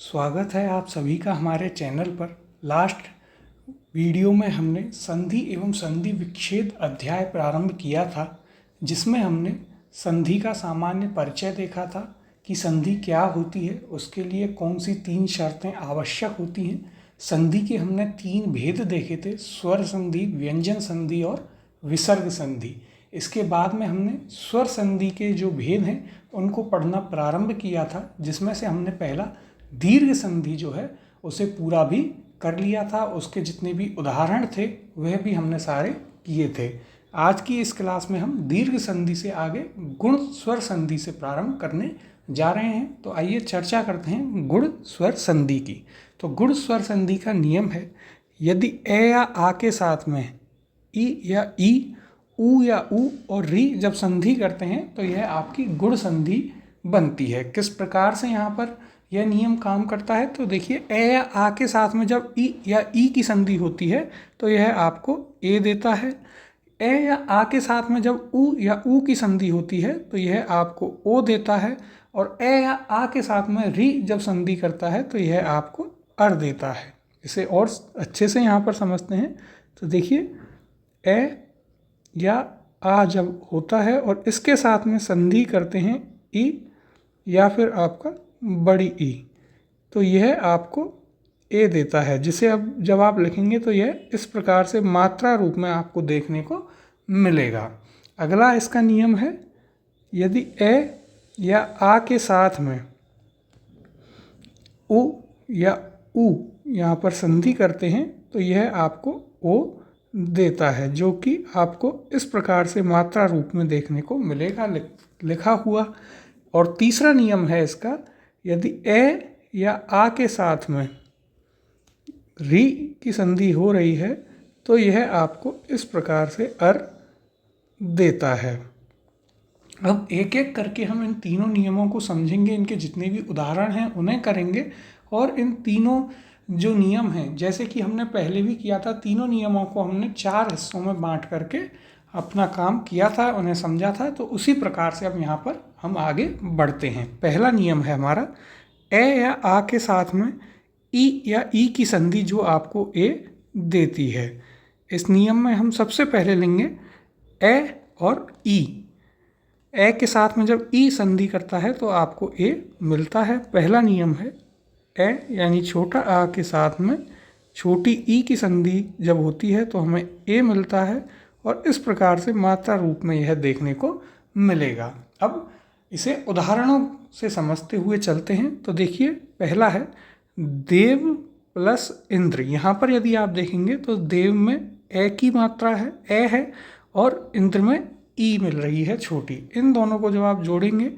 स्वागत है आप सभी का हमारे चैनल पर। लास्ट वीडियो में हमने संधि एवं संधि विच्छेद अध्याय प्रारंभ किया था, जिसमें हमने संधि का सामान्य परिचय देखा था कि संधि क्या होती है, उसके लिए कौन सी 3 शर्तें आवश्यक होती हैं। संधि के हमने 3 भेद देखे थे, स्वर संधि, व्यंजन संधि और विसर्ग संधि। इसके बाद में हमने स्वर संधि के जो भेद हैं उनको पढ़ना प्रारंभ किया था, जिसमें से हमने पहला दीर्घ संधि जो है उसे पूरा भी कर लिया था। उसके जितने भी उदाहरण थे वह भी हमने सारे किए थे। आज की इस क्लास में हम दीर्घ संधि से आगे गुण स्वर संधि से प्रारंभ करने जा रहे हैं। तो आइए चर्चा करते हैं गुण स्वर संधि की। तो गुण स्वर संधि का नियम है, यदि ए या आ के साथ में ई या ई, ऊ या ऊ और री जब संधि करते हैं तो यह आपकी गुण संधि बनती है। किस प्रकार से यहाँ पर यह नियम काम करता है, तो देखिए ए या आ के साथ में जब ई या ई की संधि होती है तो यह आपको ए देता है। ए या आ के साथ में जब ऊ या ऊ की संधि होती है तो यह आपको ओ देता है। और ए या आ के साथ में री जब संधि करता है तो यह आपको अर देता है। इसे और अच्छे से यहाँ पर समझते हैं तो देखिए ए या आ जब होता है और इसके साथ में संधि करते हैं ई या फिर आपका बड़ी ई, तो यह आपको ए देता है, जिसे अब जब आप लिखेंगे तो यह इस प्रकार से मात्रा रूप में आपको देखने को मिलेगा। अगला इसका नियम है, यदि ए या आ के साथ में उ या ऊ यहाँ पर संधि करते हैं तो यह आपको ओ देता है, जो कि आपको इस प्रकार से मात्रा रूप में देखने को मिलेगा लिखा हुआ। और तीसरा नियम है इसका, यदि ए या आ के साथ में री की संधि हो रही है तो यह आपको इस प्रकार से अर देता है। अब एक एक करके हम इन तीनों नियमों को समझेंगे, इनके जितने भी उदाहरण हैं उन्हें करेंगे। और इन तीनों जो नियम हैं, जैसे कि हमने पहले भी किया था, तीनों नियमों को हमने 4 हिस्सों में बांट करके अपना काम किया था, उन्हें समझा था। तो उसी प्रकार से अब यहाँ पर हम आगे बढ़ते हैं। पहला नियम है हमारा, ए या आ के साथ में ई या ई की संधि जो आपको ए देती है। इस नियम में हम सबसे पहले लेंगे ए और ई। ए के साथ में जब ई संधि करता है तो आपको ए मिलता है। पहला नियम है, ए यानी छोटा आ के साथ में छोटी ई की संधि जब होती है तो हमें ए मिलता है, और इस प्रकार से मात्रा रूप में यह देखने को मिलेगा। अब इसे उदाहरणों से समझते हुए चलते हैं। तो देखिए पहला है देव प्लस इंद्र। यहाँ पर यदि आप देखेंगे तो देव में ए की मात्रा है, ए है, और इंद्र में ई मिल रही है छोटी। इन दोनों को जब आप जोड़ेंगे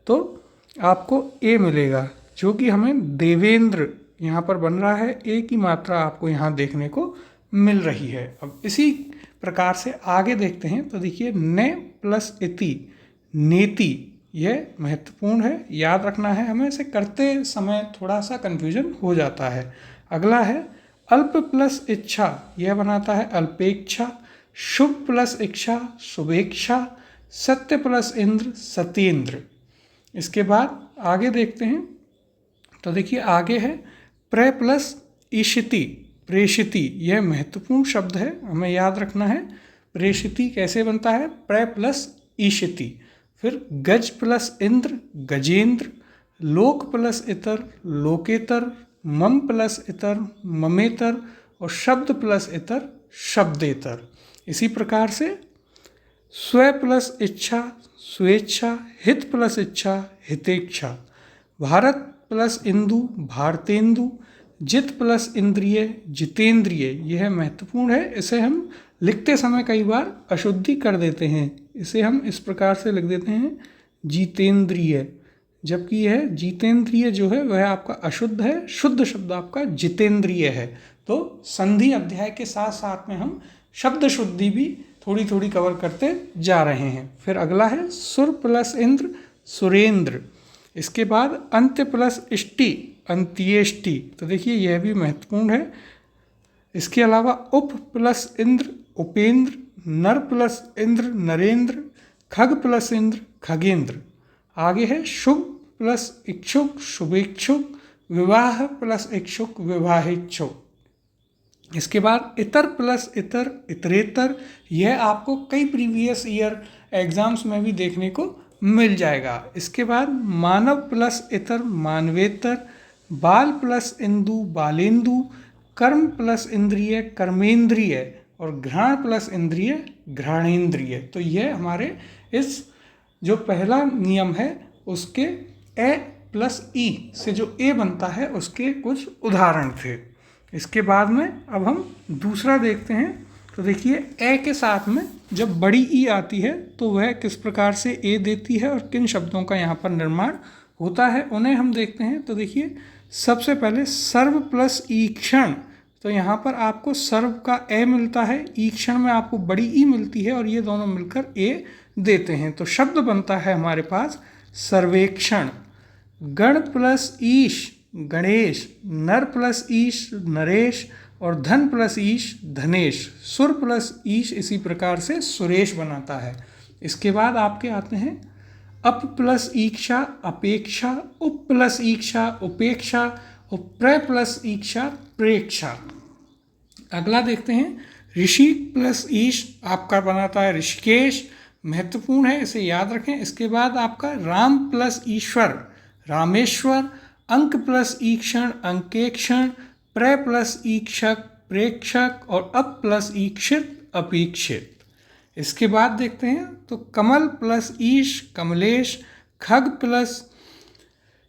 तो आपको ए मिलेगा, जो कि हमें देवेंद्र यहाँ पर बन रहा है। ए की मात्रा आपको यहाँ देखने को मिल रही है। अब इसी प्रकार से आगे देखते हैं तो देखिए ने प्लस इति, नेति। यह महत्वपूर्ण है, याद रखना है हमें, इसे करते समय थोड़ा सा कन्फ्यूजन हो जाता है। अगला है अल्प प्लस इच्छा, यह बनाता है अल्पेक्षा। शुभ प्लस इच्छा, शुभेक्षा। सत्य प्लस इंद्र, सत्येंद्र। इसके बाद आगे देखते हैं तो देखिए आगे है प्र प्लस ईशिति, प्रेषिति। यह महत्वपूर्ण शब्द है, हमें याद रखना है। प्रेषिति कैसे बनता है, प्र प्लस ईशिति। फिर गज प्लस इंद्र, गजेंद्र। लोक प्लस इतर, लोकेतर। मम प्लस इतर, ममेतर। और शब्द प्लस इतर, शब्देतर। इसी प्रकार से स्व प्लस इच्छा, स्वेच्छा। हित प्लस इच्छा, हितेच्छा। भारत प्लस इंदु, भारतेंदु। जित प्लस इंद्रिय, जितेंद्रिय। यह महत्वपूर्ण है, इसे हम लिखते समय कई बार अशुद्धि कर देते हैं। इसे हम इस प्रकार से लिख देते हैं जितेंद्रिय, जबकि यह जितेंद्रिय जो है वह आपका अशुद्ध है, शुद्ध शब्द आपका जितेंद्रिय है। तो संधि अध्याय के साथ साथ में हम शब्द शुद्धि भी थोड़ी थोड़ी कवर करते जा रहे हैं। फिर अगला है सुर प्लस इंद्र, सुरेंद्र। इसके बाद अंत्य प्लस इष्टि, अंत्येष्टि। तो देखिए यह भी महत्वपूर्ण है। इसके अलावा उप प्लस इंद्र, उपेंद्र। नर प्लस इंद्र, नरेंद्र। खग प्लस इंद्र, खगेंद्र। आगे है शुभ प्लस इच्छुक, शुभेच्छुक। विवाह प्लस इच्छुक विवाहिच्छुक। इसके बाद इतर प्लस इतर इतरेतर, यह आपको कई प्रीवियस ईयर एग्जाम्स में भी देखने को मिल जाएगा। इसके बाद मानव प्लस इतर मानवेतर, बाल प्लस इंदु बालेंदु, कर्म प्लस इंद्रिय कर्मेंद्रिय और घ्राण प्लस इंद्रिय घ्राणेंद्रिय। तो यह हमारे इस जो पहला नियम है उसके ए प्लस ई से जो ए बनता है उसके कुछ उदाहरण थे। इसके बाद में अब हम दूसरा देखते हैं। तो देखिए ए के साथ में जब बड़ी ई आती है तो वह किस प्रकार से ए देती है और किन शब्दों का यहाँ पर निर्माण होता है उन्हें हम देखते हैं। तो देखिए सबसे पहले सर्व प्लस ईक्षण, तो यहाँ पर आपको सर्व का ए मिलता है, ईक्षण में आपको बड़ी ई मिलती है और ये दोनों मिलकर ए देते हैं। तो शब्द बनता है हमारे पास सर्वेक्षण। गण प्लस ईश गणेश, नर प्लस ईश नरेश और धन प्लस ईश धनेश, सुर प्लस ईश इसी प्रकार से सुरेश बनाता है। इसके बाद आपके आते हैं अप प्लस ईक्षा अपेक्षा, उप प्लस ईक्षा उपेक्षा और प्र प्लस ईक्षा प्रेक्षा। अगला देखते हैं ऋषि प्लस ईश आपका बनाता है ऋषिकेश, महत्वपूर्ण है इसे याद रखें। इसके बाद आपका राम प्लस ईश्वर रामेश्वर, अंक प्लस ईक्षण अंकेक्षण, प्र प्लस ईक्षक प्रेक्षक और अप प्लस ईक्षित अपेक्षित। इसके बाद देखते हैं तो कमल प्लस ईश कमलेश, खग प्लस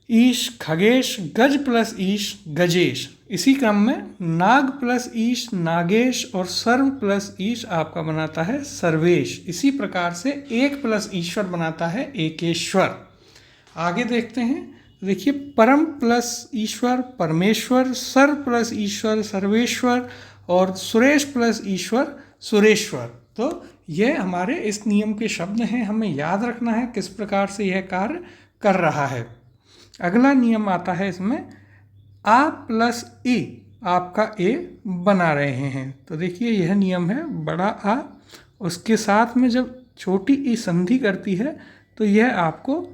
ईश खगेश, गज प्लस ईश गजेश। इसी क्रम में नाग प्लस ईश नागेश और सर्व प्लस ईश आपका बनाता है सर्वेश। इसी प्रकार से एक प्लस ईश्वर बनाता है एकेश्वर। आगे देखते हैं, देखिए परम प्लस ईश्वर परमेश्वर, सर प्लस ईश्वर सर्वेश्वर और सुरेश प्लस ईश्वर सुरेश्वर। तो यह हमारे इस नियम के शब्द हैं, हमें याद रखना है किस प्रकार से यह कार्य कर रहा है। अगला नियम आता है इसमें आ प्लस ए, आपका ए बना रहे हैं। तो देखिए यह नियम है बड़ा आ, उसके साथ में जब छोटी ई संधि करती है तो यह आपको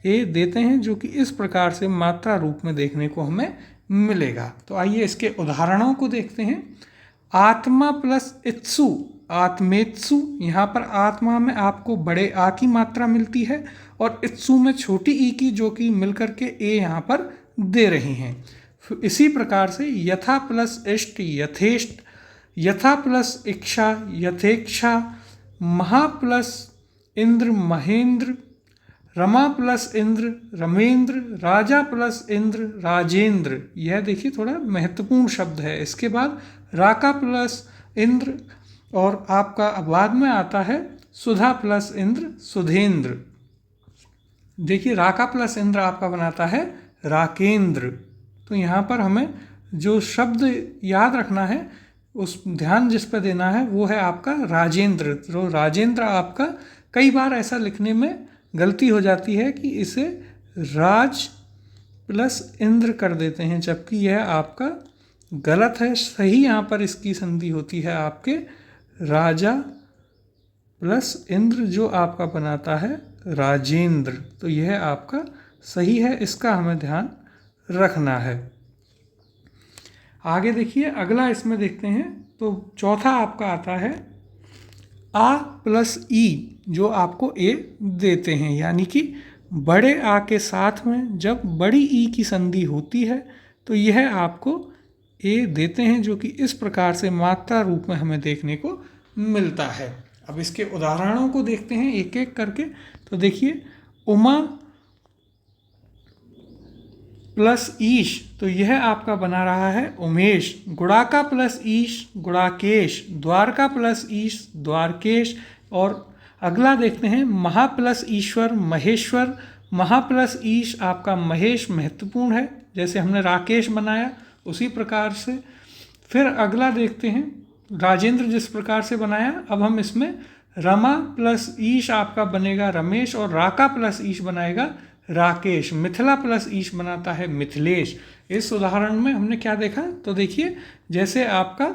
ए देते हैं, जो कि इस प्रकार से मात्रा रूप में देखने को हमें मिलेगा। तो आइए इसके उदाहरणों को देखते हैं। आत्मा प्लस इत्सु आत्मेत्सु, यहाँ पर आत्मा में आपको बड़े आ की मात्रा मिलती है और इत्सु में छोटी ई की, जो कि मिलकर के ए यहाँ पर दे रही हैं। इसी प्रकार से यथा प्लस इष्ट यथेष्ट, यथा प्लस इच्छा यथेक्षा, महा प्लस इंद्र महेंद्र, रमा प्लस इंद्र रमेंद्र, राजा प्लस इंद्र राजेंद्र। यह देखिए थोड़ा महत्वपूर्ण शब्द है। इसके बाद राका प्लस इंद्र और आपका बाद में आता है सुधा प्लस इंद्र सुधेंद्र। देखिए राका प्लस इंद्र आपका बनाता है राकेंद्र। तो यहाँ पर हमें जो शब्द याद रखना है, उस ध्यान जिस पर देना है वो है आपका राजेंद्र। तो राजेंद्र आपका कई बार ऐसा लिखने में गलती हो जाती है कि इसे राज प्लस इंद्र कर देते हैं, जबकि यह आपका गलत है। सही यहाँ पर इसकी संधि होती है आपके राजा प्लस इंद्र, जो आपका बनाता है राजेंद्र। तो यह आपका सही है, इसका हमें ध्यान रखना है। आगे देखिए अगला इसमें देखते हैं। तो चौथा आपका आता है आ प्लस ई, जो आपको ए देते हैं, यानी कि बड़े आ के साथ में जब बड़ी ई की संधि होती है तो यह आपको ए देते हैं, जो कि इस प्रकार से मात्रा रूप में हमें देखने को मिलता है। अब इसके उदाहरणों को देखते हैं एक एक करके। तो देखिए उमा प्लस ईश, तो यह आपका बना रहा है उमेश। गुड़ाका प्लस ईश गुड़ाकेश, द्वारका प्लस ईश द्वारकेश। और अगला देखते हैं महा प्लस ईश्वर महेश्वर, महा प्लस ईश आपका महेश महत्वपूर्ण है, जैसे हमने राकेश बनाया उसी प्रकार से। फिर अगला देखते हैं राजेंद्र जिस प्रकार से बनाया, अब हम इसमें रमा प्लस ईश आपका बनेगा रमेश और राका प्लस ईश बनाएगा राकेश। मिथिला प्लस ईश बनाता है मिथिलेश। इस उदाहरण में हमने क्या देखा, तो देखिए जैसे आपका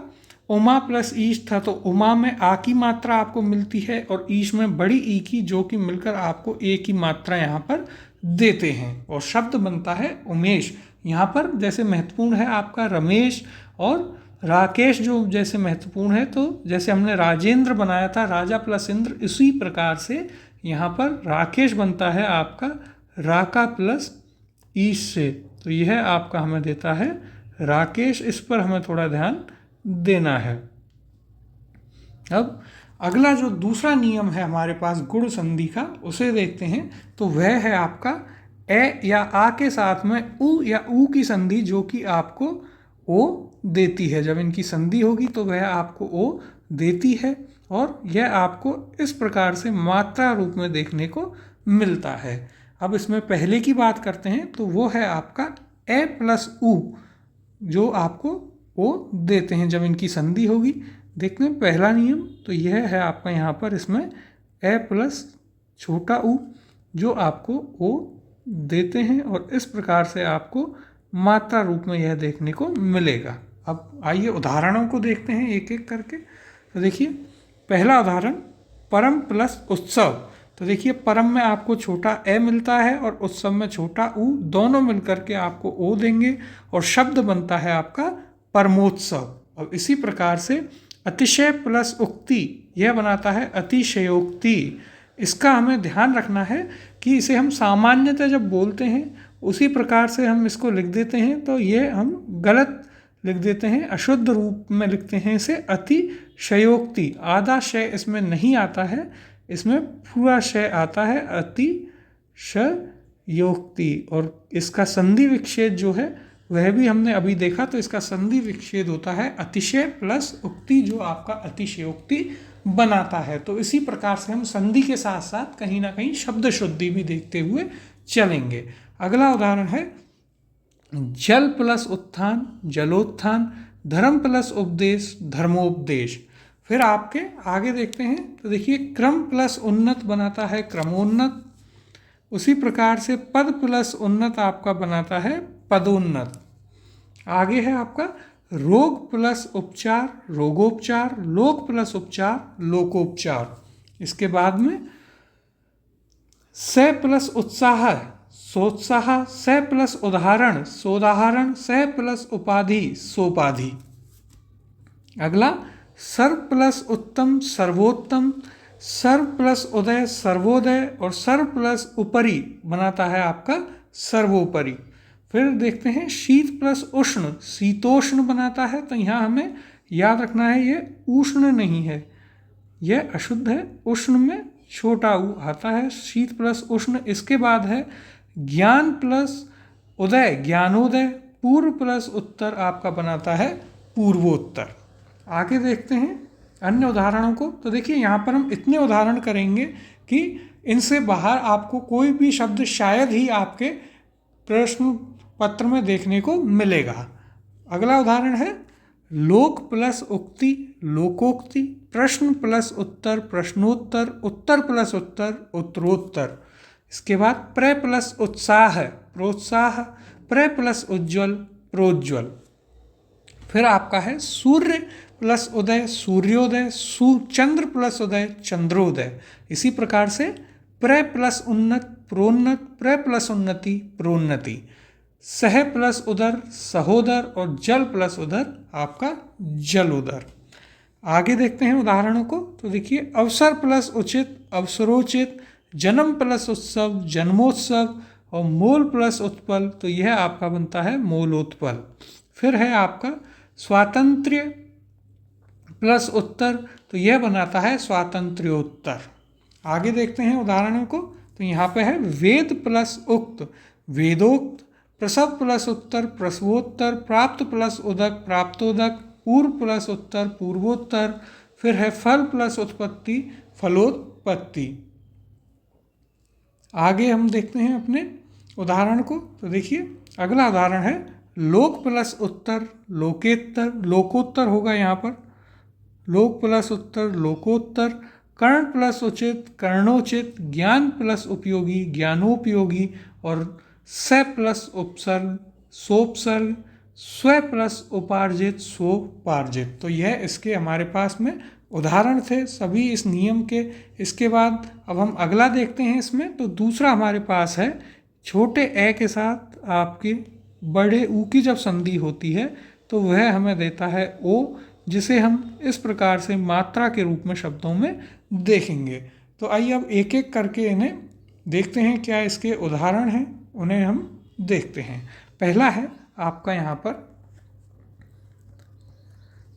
उमा प्लस ईश था तो उमा में आ की मात्रा आपको मिलती है और ईश में बड़ी ई की, जो कि मिलकर आपको ए की मात्रा यहाँ पर देते हैं और शब्द बनता है उमेश। यहाँ पर जैसे महत्वपूर्ण है आपका रमेश और राकेश, जो जैसे महत्वपूर्ण है, तो जैसे हमने राजेंद्र बनाया था राजा प्लस इंद्र, इसी प्रकार से यहाँ पर राकेश बनता है आपका राका प्लस ईश से, तो यह आपका हमें देता है राकेश। इस पर हमें थोड़ा ध्यान देना है। अब अगला जो दूसरा नियम है हमारे पास गुण संधि का, उसे देखते हैं। तो वह है आपका ए या आ के साथ में उ या ऊ की संधि, जो कि आपको ओ देती है। जब इनकी संधि होगी तो वह आपको ओ देती है और यह आपको इस प्रकार से मात्रा रूप में देखने को मिलता है। अब इसमें पहले की बात करते हैं, तो वो है आपका ए प्लस उ, जो आपको ओ देते हैं जब इनकी संधि होगी। देखते हैं पहला नियम, तो यह है आपका यहाँ पर इसमें ए प्लस छोटा उ, जो आपको ओ देते हैं और इस प्रकार से आपको मात्रा रूप में यह देखने को मिलेगा। अब आइए उदाहरणों को देखते हैं एक एक करके। तो देखिए पहला उदाहरण परम प्लस उत्सव। तो देखिए परम में आपको छोटा ए मिलता है और उत्सव में छोटा उ, दोनों मिलकर के आपको ओ देंगे और शब्द बनता है आपका परमोत्सव। अब इसी प्रकार से अतिशय प्लस उक्ति, यह बनाता है अतिशयोक्ति। इसका हमें ध्यान रखना है कि इसे हम सामान्यतः जब बोलते हैं उसी प्रकार से हम इसको लिख देते हैं, तो ये हम गलत लिख देते हैं, अशुद्ध रूप में लिखते हैं इसे अतिशयोक्ति। आधा शय इसमें नहीं आता है, इसमें पूरा शय आता है अतिशयोक्ति। और इसका संधि विच्छेद जो है वह भी हमने अभी देखा, तो इसका संधि विच्छेद होता है अतिशय प्लस उक्ति, जो आपका अतिशयोक्ति बनाता है। तो इसी प्रकार से हम संधि के साथ साथ कहीं ना कहीं शब्द शुद्धि भी देखते हुए चलेंगे। अगला उदाहरण है जल प्लस उत्थान जलोत्थान, धर्म प्लस उपदेश धर्मोपदेश। फिर आपके आगे देखते हैं, तो देखिए क्रम प्लस उन्नत बनाता है क्रमोन्नत। उसी प्रकार से पद प्लस उन्नत आपका बनाता है पदोन्नत। आगे है आपका रोग प्लस उपचार रोगोपचार, लोक प्लस उपचार लोकोपचार। इसके बाद में स प्लस उत्साह सोत्साह, स प्लस उदाहरण सोदाहरण, स प्लस उपाधि सोपाधि। अगला सर्व प्लस उत्तम सर्वोत्तम, सर्व प्लस उदय सर्वोदय और सर्व प्लस उपरि बनाता है आपका सर्वोपरि। फिर देखते हैं शीत प्लस उष्ण शीतोष्ण बनाता है, तो यहाँ हमें याद रखना है ये उष्ण नहीं है, यह अशुद्ध है। उष्ण में छोटा उ आता है, शीत प्लस उष्ण। इसके बाद है ज्ञान प्लस उदय ज्ञानोदय, पूर्व प्लस उत्तर आपका बनाता है पूर्वोत्तर। आगे देखते हैं अन्य उदाहरणों को। तो देखिए यहाँ पर हम इतने उदाहरण करेंगे कि इनसे बाहर आपको कोई भी शब्द शायद ही आपके प्रश्न पत्र में देखने को मिलेगा। अगला उदाहरण है लोक प्लस उक्ति लोकोक्ति, प्रश्न प्लस उत्तर प्रश्नोत्तर, उत्तर प्लस उत्तर उत्तरोत्तर। इसके बाद प्र प्लस उत्साह प्रोत्साह, प्र प्लस उज्ज्वल प्रोज्ज्वल। फिर आपका है सूर्य प्लस उदय सूर्योदय, चंद्र प्लस उदय चंद्रोदय। इसी प्रकार से प्र प्लस उन्नत प्रोन्नत, प्र प्लस उन्नति प्रोन्नति, सह प्लस उदर सहोदर और जल प्लस उदर आपका जलोदर। आगे देखते हैं उदाहरणों को। तो देखिए अवसर प्लस उचित अवसरोचित, जन्म प्लस उत्सव जन्मोत्सव और मोल प्लस उत्पल, तो यह आपका बनता है मोलोत्पल। फिर है आपका स्वातंत्र्य प्लस उत्तर, तो यह बनाता है स्वातंत्र्योत्तर। आगे देखते हैं उदाहरणों को। तो यहाँ पे है वेद प्लस उक्त वेदोक्त, प्रसव प्लस उत्तर प्रसवोत्तर, प्राप्त प्लस उदक प्राप्तोदक, पूर्व प्लस उत्तर पूर्वोत्तर। फिर है फल प्लस उत्पत्ति फलोत्पत्ति। आगे हम देखते हैं अपने उदाहरण को। तो देखिए अगला उदाहरण है लोक प्लस उत्तर लोकेत्तर, लोकोत्तर होगा यहाँ पर, लोक प्लस उत्तर लोकोत्तर। कर्ण प्लस उचित कर्णोचित, ज्ञान प्लस उपयोगी ज्ञानोपयोगी और स प्लस उपसर्ग सोपसर्ग, स्व प्लस उपार्जित स्वोपार्जित। तो यह इसके हमारे पास में उदाहरण थे सभी इस नियम के। इसके बाद अब हम अगला देखते हैं इसमें। तो दूसरा हमारे पास है छोटे ए के साथ आपके बड़े ऊ की जब संधि होती है तो वह हमें देता है ओ, जिसे हम इस प्रकार से मात्रा के रूप में शब्दों में देखेंगे। तो आइए अब एक एक करके इन्हें देखते हैं, क्या इसके उदाहरण हैं उन्हें हम देखते हैं। पहला है आपका यहाँ पर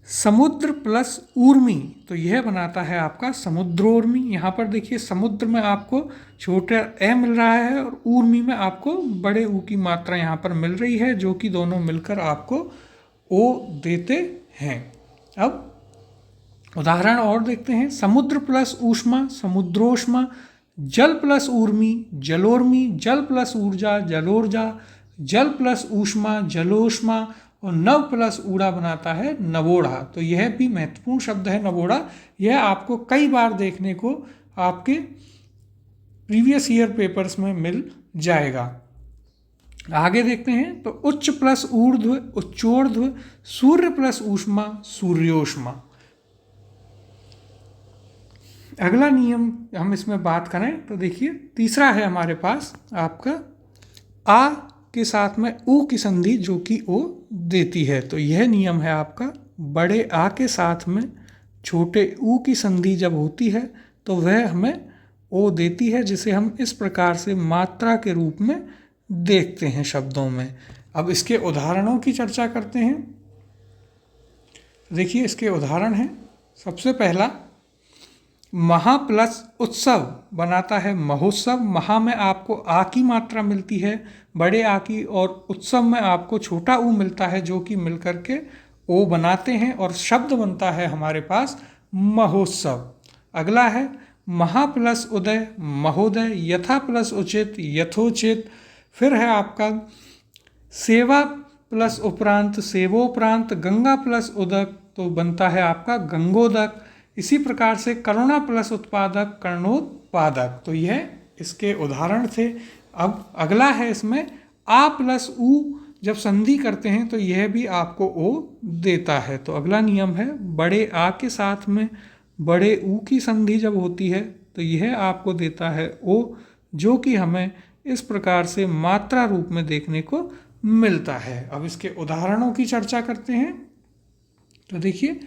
समुद्र प्लस ऊर्मी, तो यह बनाता है आपका समुद्रोर्मी। यहाँ पर देखिए समुद्र में आपको छोटा ए मिल रहा है और ऊर्मी में आपको बड़े ऊ की मात्रा यहाँ पर मिल रही है, जो कि दोनों मिलकर आपको ओ देते हैं। अब उदाहरण और देखते हैं। समुद्र प्लस ऊष्मा समुद्रोष्मा, जल प्लस ऊर्मी जलोर्मी, जल प्लस ऊर्जा जलोर्जा, जल प्लस ऊष्मा जलोष्मा और नव प्लस ऊड़ा बनाता है नवोढ़ा। तो यह भी महत्वपूर्ण शब्द है नवोढ़ा। यह आपको कई बार देखने को आपके प्रीवियस ईयर पेपर्स में मिल जाएगा। आगे देखते हैं तो उच्च प्लस ऊर्ध्व उच्चोर्ध्व, सूर्य प्लस ऊष्मा सूर्योष्मा। अगला नियम हम इसमें बात करें तो देखिए तीसरा है हमारे पास आपका आ के साथ में ऊ की संधि जो कि ओ देती है। तो यह नियम है आपका बड़े आ के साथ में छोटे ऊ की संधि जब होती है तो वह हमें ओ देती है, जिसे हम इस प्रकार से मात्रा के रूप में देखते हैं शब्दों में। अब इसके उदाहरणों की चर्चा करते हैं। देखिए इसके उदाहरण हैं। सबसे पहला महा प्लस उत्सव बनाता है महोत्सव। महा में आपको आ की मात्रा मिलती है बड़े आ की, और उत्सव में आपको छोटा ऊ मिलता है, जो कि मिलकर के ओ बनाते हैं और शब्द बनता है हमारे पास महोत्सव। अगला है महा प्लस उदय महोदय, यथा प्लस उचित यथोचित। फिर है आपका सेवा प्लस उपरांत सेवोपरांत, गंगा प्लस उदक तो बनता है आपका गंगोदक। इसी प्रकार से करुणा प्लस उत्पादक कर्णोत्पादक। तो यह इसके उदाहरण थे। अब अगला है इसमें आ प्लस ऊ जब संधि करते हैं तो यह भी आपको ओ देता है। तो अगला नियम है बड़े आ के साथ में बड़े ऊ की संधि जब होती है तो यह आपको देता है ओ, जो कि हमें इस प्रकार से मात्रा रूप में देखने को मिलता है। अब इसके उदाहरणों की चर्चा करते हैं। तो देखिए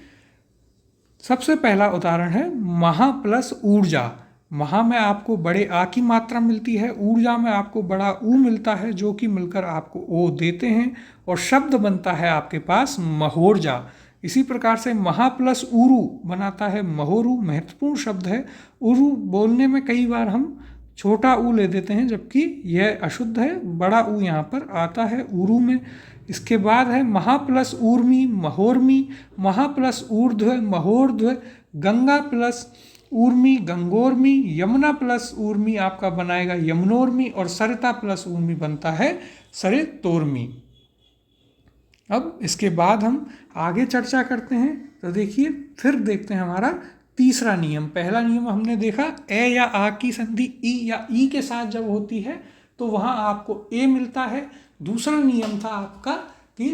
सबसे पहला उदाहरण है महा प्लस ऊर्जा। महा में आपको बड़े आ की मात्रा मिलती है, ऊर्जा में आपको बड़ा ऊ मिलता है, जो कि मिलकर आपको ओ देते हैं और शब्द बनता है आपके पास महोर्जा। इसी प्रकार से महा प्लस ऊरू बनाता है महोरू। महत्वपूर्ण शब्द है। ऊरू बोलने में कई बार हम छोटा ऊ ले देते हैं, जबकि यह अशुद्ध है, बड़ा ऊ यहाँ पर आता है ऊरू में। इसके बाद है महा प्लस ऊर्मी महोर्मी, महा प्लस ऊर्ध्व महोर्ध्व, गंगा प्लस ऊर्मी गंगोर्मी, यमुना प्लस ऊर्मी आपका बनाएगा यमुनोर्मी और सरिता प्लस ऊर्मी बनता है सरितोर्मी। अब इसके बाद हम आगे चर्चा करते हैं। तो देखिए फिर देखते हैं हमारा तीसरा नियम। पहला नियम हमने देखा ए या आ की संधि ई या ई के साथ जब होती है तो वहाँ आपको ए मिलता है। दूसरा नियम था आपका कि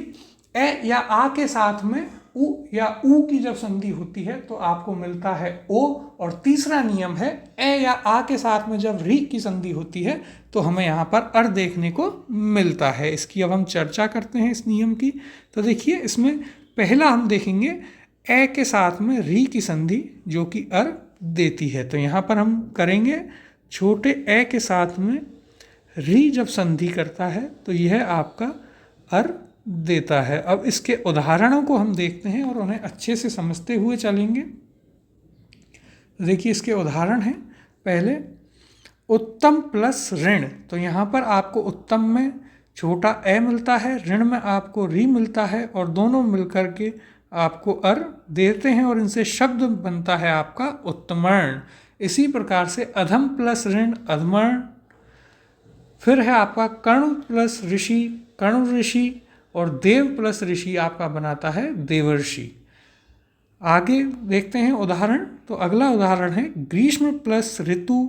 ए या आ के साथ में उ या ऊ की जब संधि होती है तो आपको मिलता है ओ। और तीसरा नियम है ए या आ के साथ में जब री की संधि होती है तो हमें यहाँ पर अर देखने को मिलता है। इसकी अब हम चर्चा करते हैं इस नियम की। तो देखिए इसमें पहला हम देखेंगे ए के साथ में री की संधि जो कि अर देती है। तो यहाँ पर हम करेंगे छोटे ए के साथ में री जब संधि करता है तो यह आपका अर देता है। अब इसके उदाहरणों को हम देखते हैं और उन्हें अच्छे से समझते हुए चलेंगे। देखिए इसके उदाहरण हैं। पहले उत्तम प्लस ऋण, तो यहाँ पर आपको उत्तम में छोटा ए मिलता है, ऋण में आपको री मिलता है और दोनों मिलकर के आपको अर देते हैं और इनसे शब्द बनता है आपका उत्तमर्ण। इसी प्रकार से अधम प्लस ऋण अधमर्ण। फिर है आपका कर्ण प्लस ऋषि कर्ण ऋषि और देव प्लस ऋषि आपका बनाता है देवर्षि। आगे देखते हैं उदाहरण। तो अगला उदाहरण है ग्रीष्म प्लस ऋतु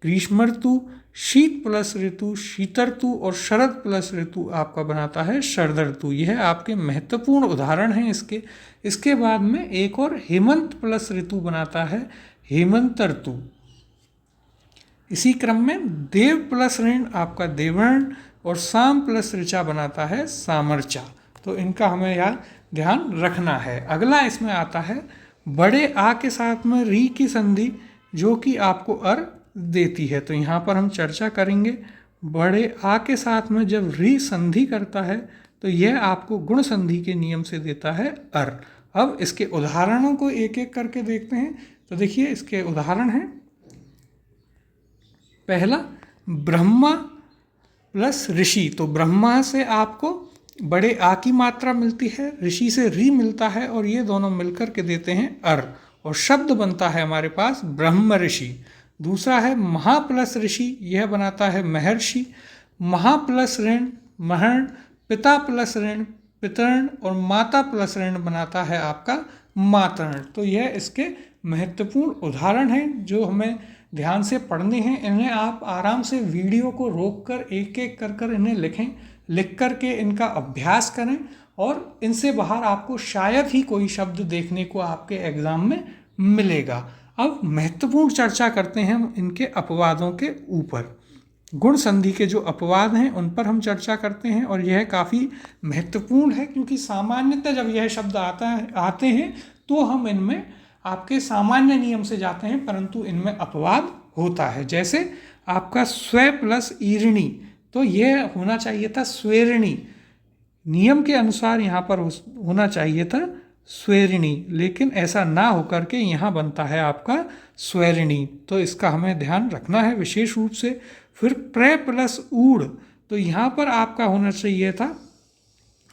ग्रीष्म ऋतु, शीत प्लस ऋतु शीत ऋतु और शरद प्लस ऋतु आपका बनाता है शरद ऋतु। यह आपके महत्वपूर्ण उदाहरण हैं इसके। इसके बाद में एक और हेमंत प्लस ऋतु बनाता है हेमंत ऋतु। इसी क्रम में देव प्लस ऋण आपका देवर्ण और साम प्लस ऋचा बनाता है सामरचा। तो इनका हमें याद ध्यान रखना है। अगला इसमें आता है बड़े आ के साथ में री की संधि जो कि आपको अर देती है। तो यहाँ पर हम चर्चा करेंगे बड़े आ के साथ में जब री संधि करता है तो यह आपको गुण संधि के नियम से देता है अर। अब इसके उदाहरणों को एक एक करके देखते हैं। तो देखिए इसके उदाहरण हैं, पहला ब्रह्मा प्लस ऋषि। तो ब्रह्मा से आपको बड़े आ की मात्रा मिलती है, ऋषि से री मिलता है और ये दोनों मिलकर के देते हैं अर और शब्द बनता है हमारे पास ब्रह्म ऋषि। दूसरा है महा प्लस ऋषि, यह बनाता है महर्षि। महा प्लस ऋण महर्ण, पिता प्लस ऋण पितर्ण और माता प्लस ऋण बनाता है आपका मातृण। तो यह इसके महत्वपूर्ण उदाहरण हैं जो हमें ध्यान से पढ़ने हैं। इन्हें आप आराम से वीडियो को रोककर एक एक कर इन्हें लिखें, लिख कर के इनका अभ्यास करें और इनसे बाहर आपको शायद ही कोई शब्द देखने को आपके एग्जाम में मिलेगा। अब महत्वपूर्ण चर्चा करते हैं हम इनके अपवादों के ऊपर। गुण संधि के जो अपवाद हैं उन पर हम चर्चा करते हैं और यह काफ़ी महत्वपूर्ण है क्योंकि सामान्यतः जब यह शब्द आते हैं तो हम इनमें आपके सामान्य नियम से जाते हैं, परंतु इनमें अपवाद होता है। जैसे आपका स्व प्लस ईरिणी, तो यह होना चाहिए था स्वेरिणी, नियम के अनुसार यहाँ पर होना चाहिए था स्वेरिणी, लेकिन ऐसा ना होकर के यहाँ बनता है आपका स्वेरिणी। तो इसका हमें ध्यान रखना है विशेष रूप से। फिर प्र प्लस ऊढ़, तो यहाँ पर आपका होना चाहिए था,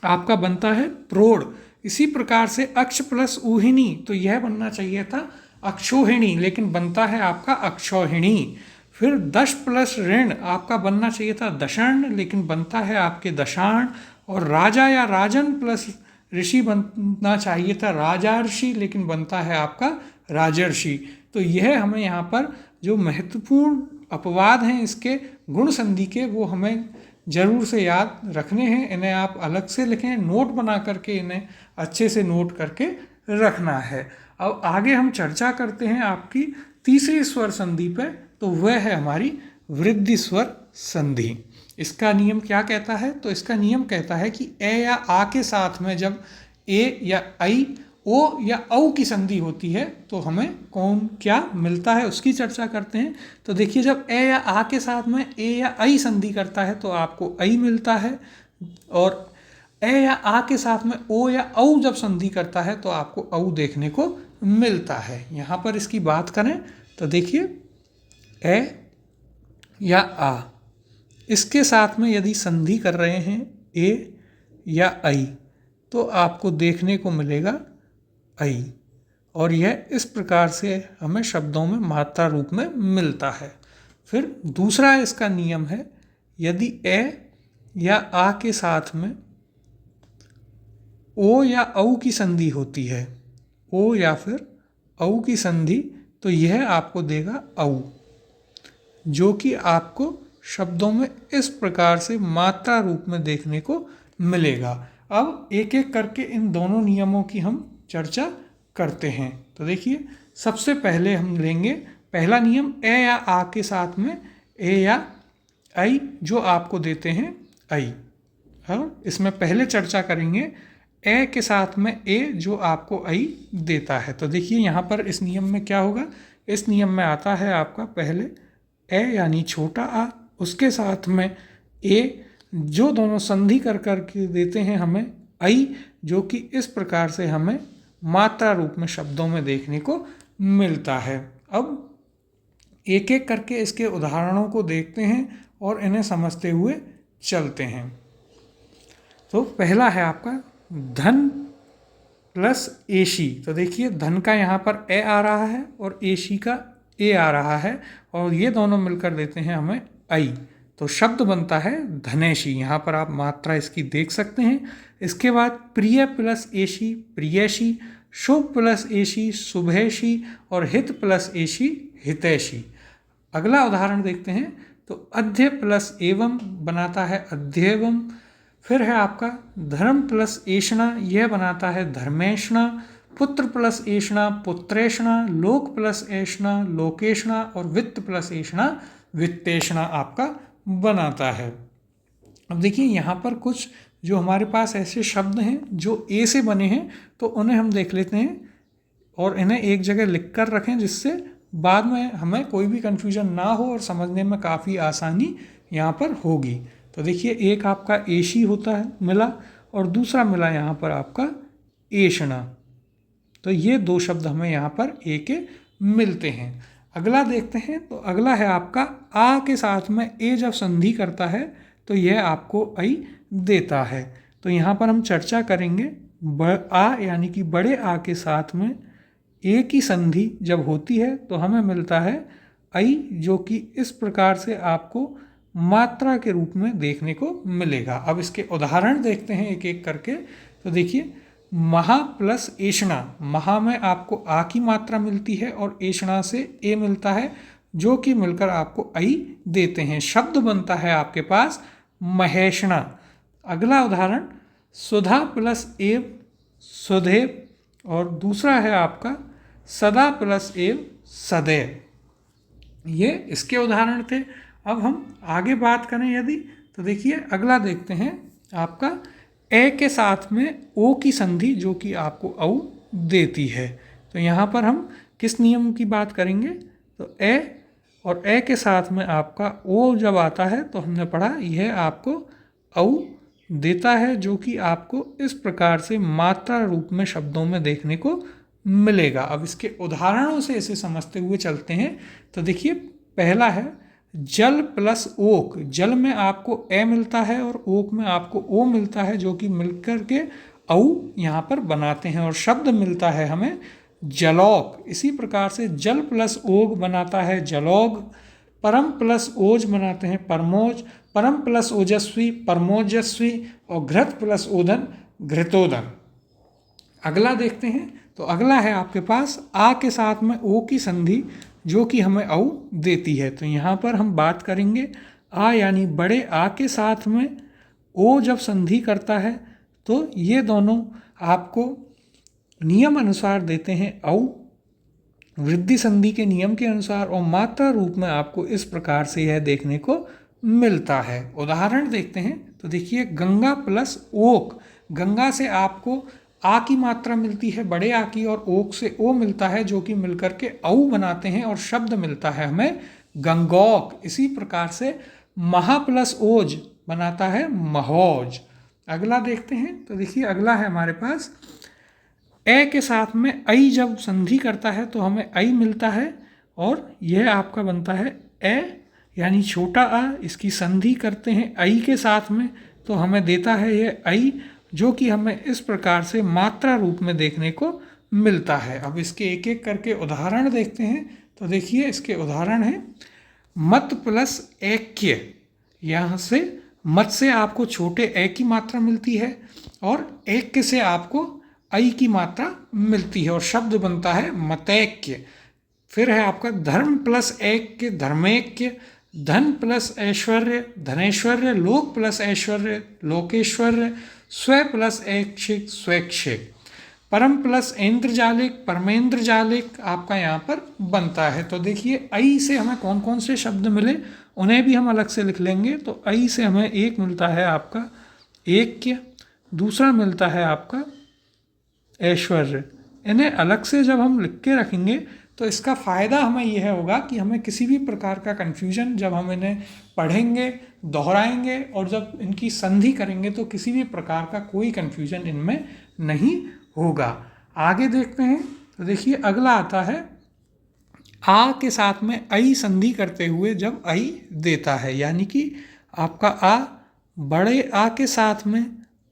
आपका बनता है प्रोढ़। इसी प्रकार से अक्ष प्लस ऊहिणी, तो यह बनना चाहिए था अक्षोहिणी, लेकिन बनता है आपका अक्षौहिणी। फिर दश प्लस ऋण आपका बनना चाहिए था दशर्ण, लेकिन बनता है आपके दशाण। और राजा या राजन प्लस ऋषि बनना चाहिए था राजार्षि, लेकिन बनता है आपका राजर्षि। तो यह हमें यहाँ पर जो महत्वपूर्ण अपवाद हैं इसके गुण संधि के, वो हमें जरूर से याद रखने हैं। इन्हें आप अलग से लिखें, नोट बना करके इन्हें अच्छे से नोट करके रखना है। अब आगे हम चर्चा करते हैं आपकी तीसरी स्वर संधि पे, तो वह है हमारी वृद्धि स्वर संधि। इसका नियम क्या कहता है? तो इसका नियम कहता है कि ए या आ के साथ में जब ए या आई, ओ या औ की संधि होती है तो हमें कौन क्या मिलता है उसकी चर्चा करते हैं। तो देखिए जब ए या आ के साथ में ए या आई संधि करता है तो आपको आई मिलता है, और ए या आ के साथ में ओ या औ जब संधि करता है तो आपको औ देखने को मिलता है। यहाँ पर इसकी बात करें तो देखिए ए या आ, इसके साथ में यदि संधि कर रहे हैं ए या आई तो आपको देखने को मिलेगा आई, और यह इस प्रकार से हमें शब्दों में मात्रा रूप में मिलता है। फिर दूसरा इसका नियम है, यदि ए या आ के साथ में ओ या औ की संधि होती है, ओ या फिर औ की संधि, तो यह आपको देगा औ, जो कि आपको शब्दों में इस प्रकार से मात्रा रूप में देखने को मिलेगा। अब एक एक करके इन दोनों नियमों की हम चर्चा करते हैं। तो देखिए सबसे पहले हम लेंगे पहला नियम, ए या आ के साथ में ए या आई जो आपको देते हैं आई। और इसमें पहले चर्चा करेंगे ए के साथ में ए जो आपको आई देता है। तो देखिए यहाँ पर इस नियम में क्या होगा, इस नियम में आता है आपका पहले ए यानी छोटा आ, उसके साथ में ए जो दोनों संधि कर के देते हैं हमें आई, जो कि इस प्रकार से हमें मात्रा रूप में शब्दों में देखने को मिलता है। अब एक एक करके इसके उदाहरणों को देखते हैं और इन्हें समझते हुए चलते हैं। तो पहला है आपका धन प्लस एशी। तो देखिए धन का यहाँ पर ए आ रहा है और एशी का ए आ रहा है, और ये दोनों मिलकर देते हैं हमें आई, तो शब्द बनता है धनेशी। यहाँ पर आप मात्रा इसकी देख सकते हैं। इसके बाद प्रिय प्लस एशी प्रियशी, शुभ प्लस एशी शुभेशी, और हित प्लस एशी हितैषी। अगला उदाहरण देखते हैं तो अध्य प्लस एवं बनाता है अध्येवम। फिर है आपका धर्म प्लस एषणा, यह बनाता है धर्मेशणा। पुत्र प्लस एषणा पुत्रेशणा, लोक प्लस एषणा लोकेशणा, और वित्त प्लस एषणा वित्तेषणा आपका बनाता है। अब देखिए यहाँ पर कुछ जो हमारे पास ऐसे शब्द हैं जो ए से बने हैं, तो उन्हें हम देख लेते हैं और इन्हें एक जगह लिख कर रखें, जिससे बाद में हमें कोई भी कन्फ्यूजन ना हो और समझने में काफ़ी आसानी यहाँ पर होगी। तो देखिए एक आपका एशी होता है मिला, और दूसरा मिला यहाँ पर आपका एषणा। तो ये दो शब्द हमें यहाँ पर ए के मिलते हैं। अगला देखते हैं, तो अगला है आपका आ के साथ में ए जब संधि करता है तो यह आपको आई देता है। तो यहाँ पर हम चर्चा करेंगे आ यानी कि बड़े आ के साथ में ए की संधि जब होती है तो हमें मिलता है आई, जो कि इस प्रकार से आपको मात्रा के रूप में देखने को मिलेगा। अब इसके उदाहरण देखते हैं एक एक करके। तो देखिए महा प्लस एषणा, महा में आपको आ की मात्रा मिलती है और एषणा से ए मिलता है, जो कि मिलकर आपको आई देते हैं। शब्द बनता है आपके पास महेषणा। अगला उदाहरण सुधा प्लस एव सुधेव, और दूसरा है आपका सदा प्लस एव सदैव। ये इसके उदाहरण थे। अब हम आगे बात करें यदि, तो देखिए अगला देखते हैं आपका ए के साथ में ओ की संधि, जो कि आपको औ देती है। तो यहाँ पर हम किस नियम की बात करेंगे, तो ए और ए के साथ में आपका ओ जब आता है तो हमने पढ़ा यह आपको औ देता है, जो कि आपको इस प्रकार से मात्रा रूप में शब्दों में देखने को मिलेगा। अब इसके उदाहरणों से इसे समझते हुए चलते हैं। तो देखिए पहला है जल प्लस ओक, जल में आपको ए मिलता है और ओक में आपको ओ मिलता है, जो कि मिलकर के औ यहाँ पर बनाते हैं और शब्द मिलता है हमें जलौक। इसी प्रकार से जल प्लस ओग बनाता है जलौग, परम प्लस ओज बनाते हैं परमोज, परम प्लस ओजस्वी परमोजस्वी, और घृत प्लस ओदन घृतोदन। अगला देखते हैं, तो अगला है आपके पास आ के साथ में ओ की संधि, जो कि हमें औ देती है। तो यहाँ पर हम बात करेंगे आ यानी बड़े आ के साथ में ओ जब संधि करता है तो ये दोनों आपको नियम अनुसार देते हैं औ, वृद्धि संधि के नियम के अनुसार, और मात्रा रूप में आपको इस प्रकार से यह देखने को मिलता है। उदाहरण देखते हैं, तो देखिए गंगा प्लस ओक, गंगा से आपको आ की मात्रा मिलती है बड़े आ की, और ओक से ओ मिलता है, जो कि मिलकर के औ बनाते हैं और शब्द मिलता है हमें गंगौक। इसी प्रकार से महा प्लस ओज बनाता है महोज। अगला देखते हैं, तो देखिए अगला है हमारे पास ए के साथ में आई जब संधि करता है तो हमें आई मिलता है, और यह आपका बनता है ए यानी छोटा आ। इसकी संधि करते हैं आई के साथ में तो हमें देता है यह आई, जो कि हमें इस प्रकार से मात्रा रूप में देखने को मिलता है। अब इसके एक एक करके उदाहरण देखते हैं। तो देखिए इसके उदाहरण हैं मत प्लस ऐक्य, यहाँ से मत से आपको छोटे ए की मात्रा मिलती है और ऐक्य से आपको आई की मात्रा मिलती है, और शब्द बनता है मतैक्य। फिर है आपका धर्म प्लस ऐक्य धर्मैक्य, धन प्लस ऐश्वर्य धनेश्वर्य, लोक प्लस ऐश्वर्य लोकेश्वर्य, स्व प्लस ऐच्छिक स्वैच्छिक, परम प्लस ऐन्द्रजालिक परमेंद्रजालिक आपका यहाँ पर बनता है। तो देखिए आई से हमें कौन कौन से शब्द मिले उन्हें भी हम अलग से लिख लेंगे। तो आई से हमें एक मिलता है आपका ऐक्य, दूसरा मिलता है आपका ऐश्वर्य। इन्हें अलग से जब हम लिख के रखेंगे तो इसका फ़ायदा हमें यह होगा कि हमें किसी भी प्रकार का कन्फ्यूजन जब हम इन्हें पढ़ेंगे दोहराएंगे और जब इनकी संधि करेंगे तो किसी भी प्रकार का कोई कन्फ्यूजन इनमें नहीं होगा। आगे देखते हैं, तो देखिए अगला आता है आ के साथ में आई संधि करते हुए जब आई देता है, यानी कि आपका आ बड़े आ के साथ में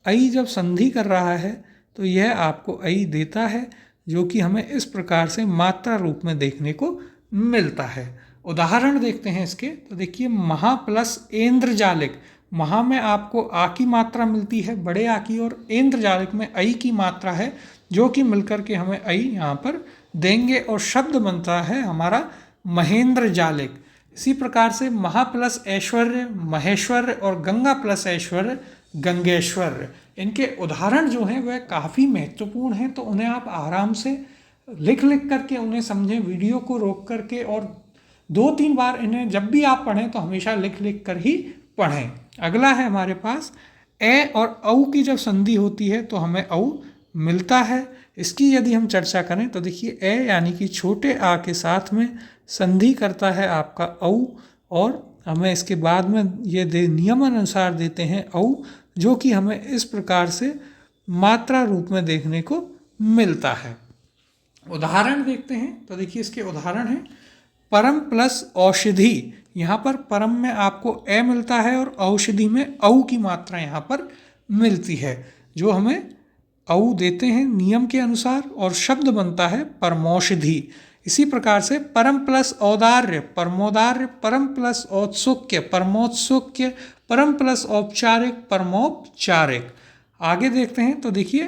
आई जब संधि कर रहा है तो यह आपको आई देता है, जो कि हमें इस प्रकार से मात्रा रूप में देखने को मिलता है। उदाहरण देखते हैं इसके। तो देखिए महा प्लस ऐन्द्रजालिक, महा में आपको आ की मात्रा मिलती है बड़े आ की, और ऐन्द्रजालिक में आई की मात्रा है, जो कि मिलकर के हमें आई यहाँ पर देंगे, और शब्द बनता है हमारा महेंद्र जालिक। इसी प्रकार से महा प्लस ऐश्वर्य महेश्वर्य, और गंगा प्लस ऐश्वर्य गंगेश्वर्य। इनके उदाहरण जो हैं वह काफ़ी महत्वपूर्ण हैं, तो उन्हें आप आराम से लिख करके उन्हें समझें, वीडियो को रोक करके और 2-3 बार इन्हें जब भी आप पढ़ें तो हमेशा लिख लिख कर ही पढ़ें। अगला है हमारे पास ए और औ की जब संधि होती है तो हमें औ मिलता है। इसकी यदि हम चर्चा करें तो देखिए ए यानी कि छोटे आ के साथ में संधि करता है आपका औ, और हमें इसके बाद में ये नियमानुसार देते हैं औ, जो कि हमें इस प्रकार से मात्रा रूप में देखने को मिलता है। उदाहरण देखते हैं तो देखिए इसके उदाहरण हैं परम प्लस औषधि। यहाँ पर परम में आपको ए मिलता है और औषधि में औ की मात्रा यहाँ पर मिलती है, जो हमें औ देते हैं नियम के अनुसार और शब्द बनता है परमौषधि। इसी प्रकार से परम प्लस औदार्य परमोदार्य, परम प्लस औत्सुक्य परमोत्सुक्य, परम प्लस औपचारिक परमौपचारिक। आगे देखते हैं तो देखिए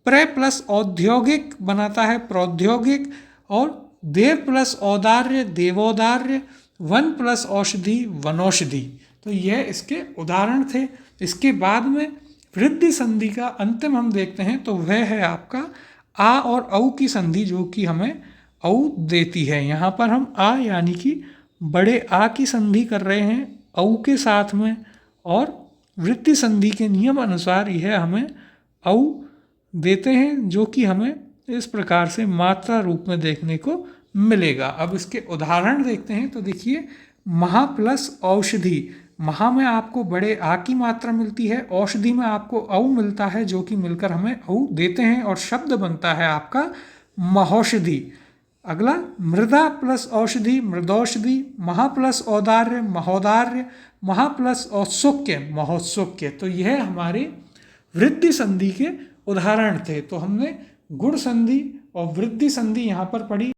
प्र प्लस औद्योगिक बनाता है प्रौद्योगिक, और देव प्लस औदार्य देवोदार्य, वन प्लस औषधि वनौषधि। तो यह इसके उदाहरण थे। इसके बाद में वृद्धि संधि का अंतिम हम देखते हैं तो वह है आपका आ और औ की संधि, जो कि हमें औ देती है। यहाँ पर हम आ यानी कि बड़े आ की संधि कर रहे हैं औ के साथ में, और वृद्धि संधि के नियम अनुसार यह हमें औ देते हैं, जो कि हमें इस प्रकार से मात्रा रूप में देखने को मिलेगा। अब इसके उदाहरण देखते हैं तो देखिए महा प्लस औषधि। महा में आपको बड़े आ की मात्रा मिलती है, औषधि में आपको औ मिलता है, जो कि मिलकर हमें औ देते हैं और शब्द बनता है आपका महौषधि। अगला मृदा प्लस औषधि मृदौषधि, महा प्लस औदार्य महोदार्य, महा प्लस औत्सुक्य महोत्सुक्य। तो यह हमारे वृद्धि संधि के उदाहरण थे। तो हमने गुण संधि और वृद्धि संधि यहाँ पर पढ़ी।